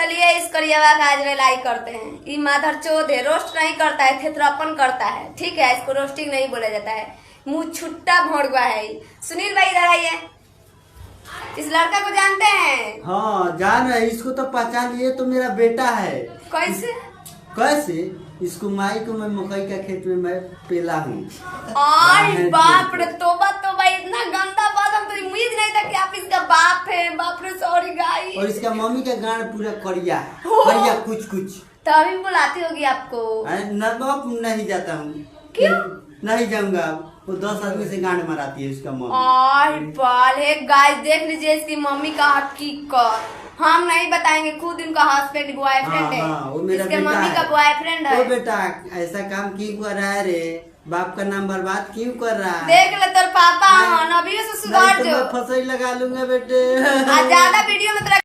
चलिए इस करिएवा का आज रिलाई करते हैं। ये माधर चोद है, रोस्ट नहीं करता है, थेथरापन करता है। ठीक है, इसको रोस्टिंग नहीं बोला जाता है। मुंह छुट्टा भोड़वा है। सुनील भाई इधर आइए। इस लड़का को जानते हैं? हाँ जान रहे, इसको तो पहचान लिए, तो मेरा बेटा है। कैसे? कैसे? इसको माई को मैं मकई का खेत में मैं पेला हूँ। बाप रे, तोबा तोबा, इतना गंदा बात हम तो उम्मीद नहीं था कि आप इसका बाप है। बाप रे, सॉरी गाइस। और इसका मम्मी का गान पूरा करिया है, करिया कुछ कुछ। तो अभी बुलाती होगी आपको? नहीं जाता हूँ। क्यों नहीं जाऊंगा? वो 10 आदमी से गांड मराती है उसका मम्मी। गाइस देख लीजिए इसकी मम्मी का हकीकत। हम नहीं बताएंगे, खुद इनका हस्बैंड बॉयफ्रेंड है। वो मेरा इसके बेटा मम्मी का बॉयफ्रेंड है। वो बेटा ऐसा काम क्यों कर रहा है रे? बाप का नाम बर्बाद क्यों कर रहा है? देख ले तेरे पापा, अभी से सुधार जो। फसई लगा लूंगा बेटे। ज्यादा वीडियो में